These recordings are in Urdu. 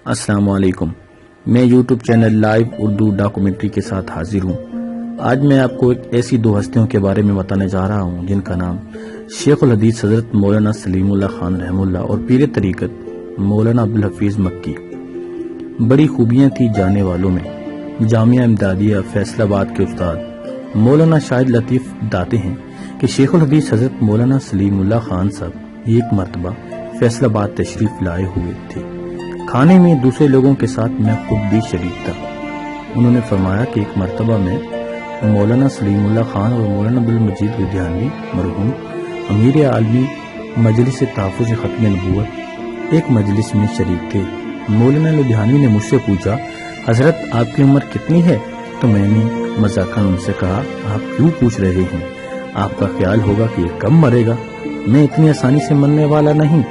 السلام علیکم، میں YouTube channel live Urdu documentary کے ساتھ حاضر ہوں۔ آج میں آپ کو ایک ایسی دو ہستیوں کے بارے میں بتانے جا رہا ہوں جن کا نام شیخ الحدیث حضرت مولانا سلیم اللہ خان رحمہ اللہ اور پیر طریقت مولانا عبدالحفیظ مکی۔ بڑی خوبیاں تھی جانے والوں میں۔ جامعہ امدادیہ فیصل آباد کے استاد مولانا شاہد لطیف بتاتے ہیں کہ شیخ الحدیث حضرت مولانا سلیم اللہ خان صاحب ایک مرتبہ فیصل آباد تشریف لائے ہوئے تھے۔ کھانے میں دوسرے لوگوں کے ساتھ میں خود بھی شریک تھا۔ انہوں نے فرمایا کہ ایک مرتبہ میں مولانا سلیم اللہ خان اور مولانا عبدالمجید لدھیانوی مرحوم امیر عالمی مجلس تحفظ ختم نبوت ایک مجلس میں شریک تھے۔ مولانا لدھیانوی نے مجھ سے پوچھا، حضرت آپ کی عمر کتنی ہے؟ تو میں نے مذاقاً ان سے کہا، آپ کیوں پوچھ رہے ہیں؟ آپ کا خیال ہوگا کہ یہ کم مرے گا۔ میں اتنی آسانی سے مرنے والا نہیں،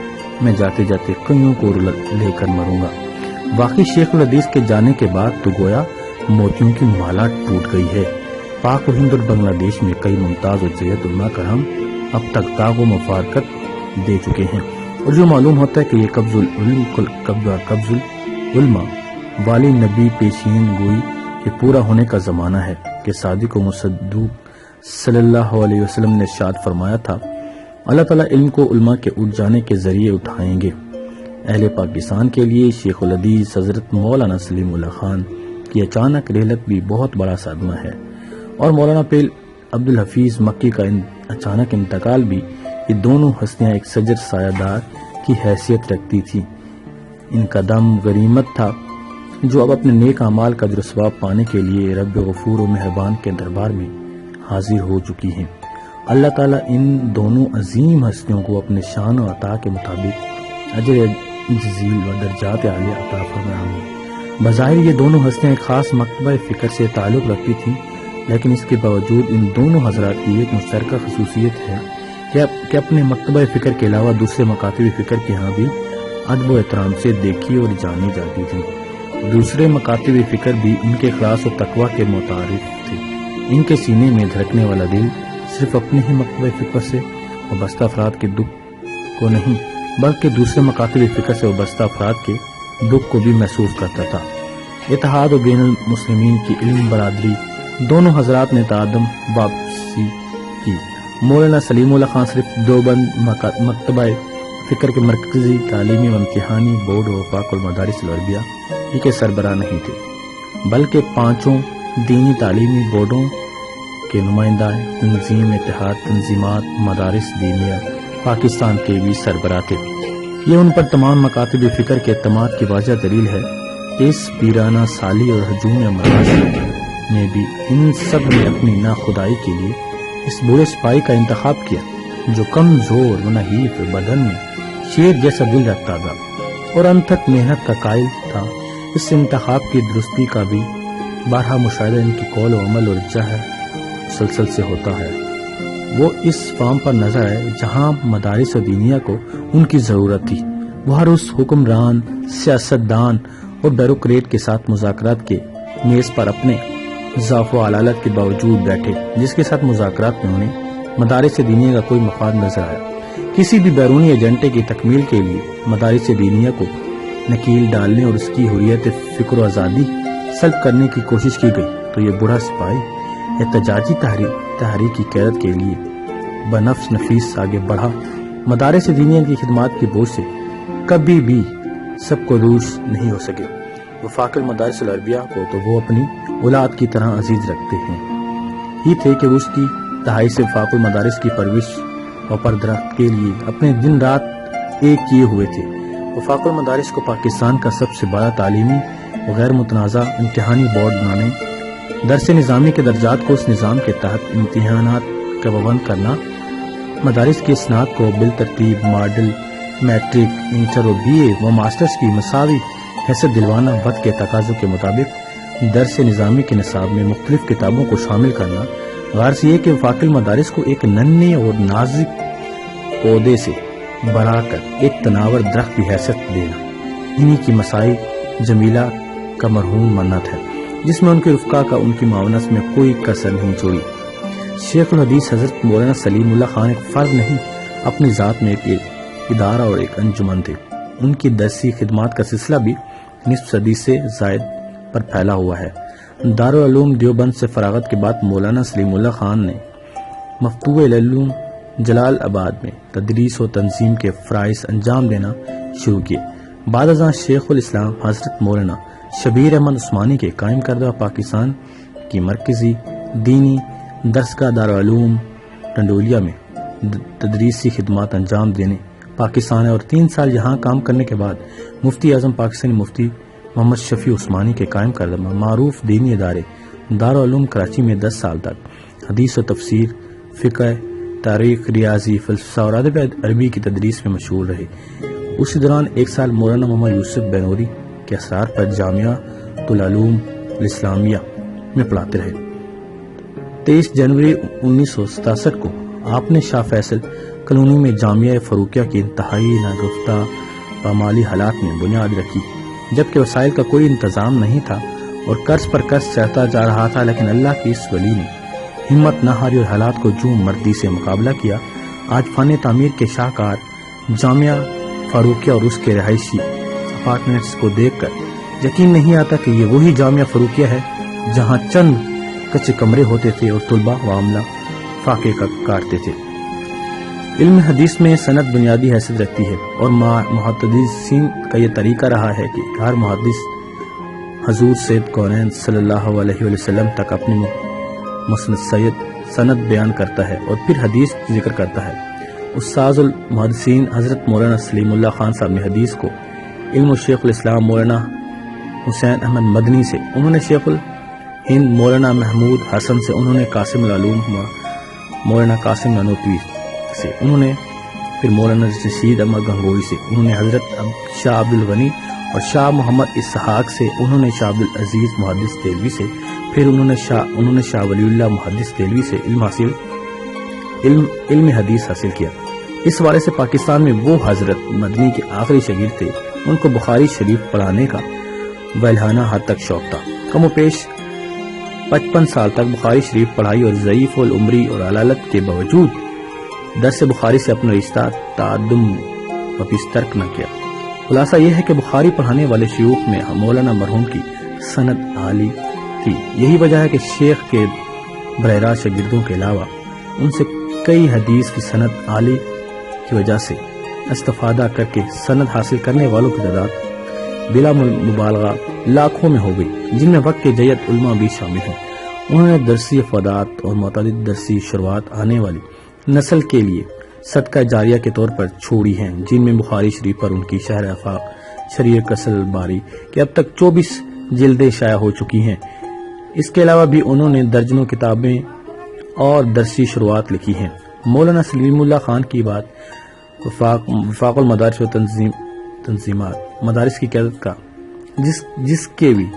میں جاتے جاتے کئیوں کو لے کر مروں گا۔ واقعی شیخ الحدیث کے جانے کے بعد تو گویا موتیوں کی مالا ٹوٹ گئی ہے۔ پاک و ہند اور بنگلہ دیش میں کئی ممتاز اور جید علماء کرام اب تک داغ و مفارقت دے چکے ہیں، اور جو معلوم ہوتا ہے کہ یہ قبض العلماء والی نبی پیشین گوئی یہ پورا ہونے کا زمانہ ہے کہ صادق و مصدوق صلی اللہ علیہ وسلم نے ارشاد فرمایا تھا، اللہ تعالیٰ علم کو علماء کے اٹھ جانے کے ذریعے اٹھائیں گے۔ اہل پاکستان کے لیے شیخ الحدیث حضرت مولانا سلیم اللہ خان کی اچانک رحلت بھی بہت بڑا صدمہ ہے، اور مولانا پیر عبدالحفیظ مکی کا اچانک انتقال بھی۔ یہ دونوں ہستیاں ایک شجر سایہ دار کی حیثیت رکھتی تھی۔ ان کا دم غنیمت تھا جو اب اپنے نیک اعمال کا اجر و ثواب پانے کے لیے رب غفور و مہربان کے دربار میں حاضر ہو چکی ہیں۔ اللہ تعالیٰ ان دونوں عظیم ہستیوں کو اپنے شان و عطا کے مطابق اجر جزیل و درجات عالیہ عطا فرمائے۔ بظاہر یہ دونوں ہستیاں ایک خاص مکتبہ فکر سے تعلق رکھتی تھیں، لیکن اس کے باوجود ان دونوں حضرات کی ایک مشترکہ خصوصیت ہے کہ اپنے مکتبہ فکر کے علاوہ دوسرے مکاتب فکر کے ہاں بھی ادب و احترام سے دیکھی اور جانی جاتی تھی۔ دوسرے مکاتب فکر بھی ان کے اخلاص و تقوی کے متعارف تھے۔ ان کے سینے میں دھڑکنے والا دل صرف اپنے ہی مکتبہ فکر سے وابستہ افراد کے دکھ کو نہیں بلکہ دوسرے مکاتب فکر سے وابستہ افراد کے دکھ کو بھی محسوس کرتا تھا۔ اتحاد و بین المسلمین کی علم برادری دونوں حضرات نے تعدم واپسی کی۔ مولانا سلیم اللہ خان صرف دیوبند مکتبہ فکر کے مرکزی تعلیمی و امتحانی بورڈ و وفاق المدارس العربیہ کے سربراہ نہیں تھے، بلکہ 5 دینی تعلیمی بورڈوں کے نمائندہ تنظیم اتحاد تنظیمات مدارس دینیہ پاکستان کے بھی سربراہ تھے۔ یہ ان پر تمام مکاتب فکر کے اعتماد کی واضح دلیل ہے کہ اس پیرانہ سالی اور ہجوم مدارس میں بھی ان سب نے اپنی ناخدائی کے لیے اس بوڑھے سپاہی کا انتخاب کیا جو کمزور و نحیف بدن میں شیر جیسا دل رکھتا تھا اور انتھک محنت کا قائل تھا۔ اس انتخاب کی درستی کا بھی بارہا مشاہدہ ان کی قول و عمل اور جہر مسلسل سے ہوتا ہے۔ وہ اس فارم پر نظر ہے جہاں مدارس و دینیہ کو ان کی ضرورت تھی، وہ ہر اس حکمران، سیاستدان اور بیوروکریٹ کے ساتھ مذاکرات کے میز پر اپنے ضعف و علالت کے باوجود بیٹھے جس کے ساتھ مذاکرات میں انہیں مدارس دینیہ کا کوئی مفاد نظر آیا۔ کسی بھی بیرونی ایجنڈے کی تکمیل کے لیے مدارس دینیہ کو نکیل ڈالنے اور اس کی حریت فکر و آزادی سلب کرنے کی کوشش کی گئی تو یہ بڑا سپاہی احتجاجی تحریک کی قیادت کے لیے بنفس نفیس آگے بڑھا۔ مدارس دینیہ کی خدمات کی بوجھ سے کبھی بھی سب کو دوش نہیں ہو سکے۔ وفاق المدارس العربیہ کو تو وہ اپنی اولاد کی طرح عزیز رکھتے ہیں ہی تھے کہ اس کی دہائی سے وفاق المدارس کی پرورش و پردرخت کے لیے اپنے دن رات ایک کیے ہوئے تھے۔ وفاق المدارس کو پاکستان کا سب سے بڑا تعلیمی و غیر متنازع امتحانی بورڈ بنانے، درس نظامی کے درجات کو اس نظام کے تحت امتحانات کا پابند کرنا، مدارس کی اسناد کو بالترتیب ماڈل، میٹرک، انٹر و بی اے و ماسٹرز کی مساوی حیثیت دلوانا، وقت کے تقاضوں کے مطابق درس نظامی کے نصاب میں مختلف کتابوں کو شامل کرنا، غرض یہ کہ وفاق المدارس کو ایک ننھے اور نازک پودے سے بڑھا کر ایک تناور درخت کی حیثیت دینا، انہی کی مسائی جمیلہ کا مرہون منت ہے جس میں ان کے رفقا کا ان کی معاونت میں کوئی کسر نہیں چھوڑی۔ شیخ الحدیث حضرت مولانا سلیم اللہ خان ایک فرد نہیں، اپنی ذات میں ایک ادارہ اور ایک انجمن تھے۔ ان کی درسی خدمات کا سلسلہ بھی نصف صدی سے زائد پر پھیلا ہوا ہے۔ دارالعلوم دیوبند سے فراغت کے بعد مولانا سلیم اللہ خان نے مفتوح العلوم جلال آباد میں تدریس و تنظیم کے فرائض انجام دینا شروع کیے۔ بعد ازاں شیخ الاسلام حضرت مولانا شبیر احمد عثمانی کے قائم کردہ پاکستان کی مرکزی دینی درسگاہ دارالعلوم ٹنڈولیا میں تدریسی خدمات انجام دینے پاکستان ہے، اور 3 سال یہاں کام کرنے کے بعد مفتی اعظم پاکستانی مفتی محمد شفیع عثمانی کے قائم کردہ معروف دینی ادارے دارالعلوم کراچی میں 10 سال تک حدیث و تفسیر، فقہ، تاریخ، ریاضی، فلسفہ اور ادب عربی کی تدریس میں مشغول رہے۔ اسی دوران 1 سال مولانا محمد یوسف بینوری کے اثرات پر جامعہ العلوم الاسلامیہ میں پڑھاتے رہے۔ 23 جنوری 1967 کو آپ نے شاہ فیصل کالونی میں جامعہ فاروقیہ کی انتہائی ناگفتہ پامالی حالات میں بنیاد رکھی، جبکہ وسائل کا کوئی انتظام نہیں تھا اور قرض پر قرض چڑھتا جا رہا تھا، لیکن اللہ کی اس ولی نے ہمت نہ ہاری اور حالات کو جو مردی سے مقابلہ کیا۔ آج فن تعمیر کے شاہکار جامعہ فاروقیہ اور اس کے رہائشی اپارٹمنٹس کو دیکھ کر یقین نہیں آتا کہ یہ وہی جامعہ فاروقیہ ہے جہاں چند کچے کمرے ہوتے تھے اور طلباء و عاملہ فاقے کاٹتے تھے۔ علم حدیث میں سند بنیادی حیثیت رکھتی ہے، اور محدثین کا یہ طریقہ رہا ہے کہ ہر محدث حضور سید کونین صلی اللہ علیہ وسلم تک اپنی مسند سند بیان کرتا ہے اور پھر حدیث ذکر کرتا ہے۔ استاذ المحدثین حضرت مولانا سلیم اللہ خان صاحب نے حدیث کو علم و شیخ الاسلام مولانا حسین احمد مدنی سے، انہوں نے شیخ الہند مولانا محمود حسن سے، انہوں نے قاسم العلوم مولانا قاسم نانوتوی سے، انہوں نے پھر مولانا رشید احمد گنگوئی سے، انہوں نے حضرت شاہ عبد الغنی اور شاہ محمد اسحاق سے، انہوں نے شاہ عبد العزیز محدث دہلوی سے، پھر انہوں نے شاہ ولی اللہ محدث دہلوی سے علم حدیث حاصل کیا۔ اس حوالے سے پاکستان میں وہ حضرت مدنی کے آخری شاگرد تھے، ان کو بخاری شریف پڑھانے کا والہانہ حد تک شوق تھا۔ کم و بیش 55 سال تک بخاری شریف پڑھائی اور ضعیف العمری اور علالت کے باوجود درس بخاری سے اپنا رشتہ تعدم واپس ترک نہ کیا۔ خلاصہ یہ ہے کہ بخاری پڑھانے والے شیوخ میں مولانا مرحوم کی سند عالی تھی۔ یہی وجہ ہے کہ شیخ کے براہ راست شاگردوں کے علاوہ ان سے کئی حدیث کی سند عالی کی وجہ سے استفادہ کر کے سند حاصل کرنے والوں کی تعداد بلا مبالغہ لاکھوں میں ہو گئی، جن میں وقت کے جیت علماء بھی شامل ہیں۔ انہوں نے درسی افادات اور متعدد درسی شروعات آنے والی نسل کے لیے صدقہ جاریہ کے طور پر چھوڑی ہیں، جن میں بخاری شریف پر ان کی شرح آفاق، شرح کسل الباری کہ اب تک 24 جلدیں شائع ہو چکی ہیں۔ اس کے علاوہ بھی انہوں نے درجنوں کتابیں اور درسی شروعات لکھی ہیں۔ مولانا سلیم اللہ خان کی بات وفاق المدارس و تنظیمات مدارس کی قیادت کا جس کے بھی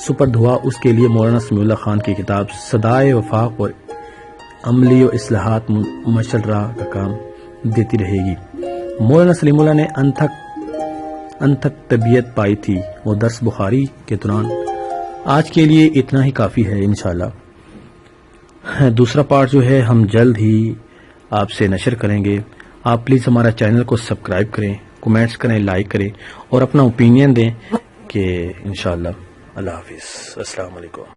سپرد ہوا، اس کے لیے مولانا سلیم اللہ خان کی کتاب صدائے وفاق اور عملی و اصلاحات مشل راہ کا کام دیتی رہے گی۔ مولانا سلیم اللہ نے انتھک طبیعت پائی تھی وہ درس بخاری کے دوران۔ آج کے لیے اتنا ہی کافی ہے، انشاءاللہ دوسرا پارٹ جو ہے ہم جلد ہی آپ سے نشر کریں گے۔ آپ پلیز ہمارا چینل کو سبسکرائب کریں، کمنٹس کریں، لائک کریں اور اپنا اوپینین دیں کہ انشاءاللہ۔ اللہ حافظ، السلام علیکم۔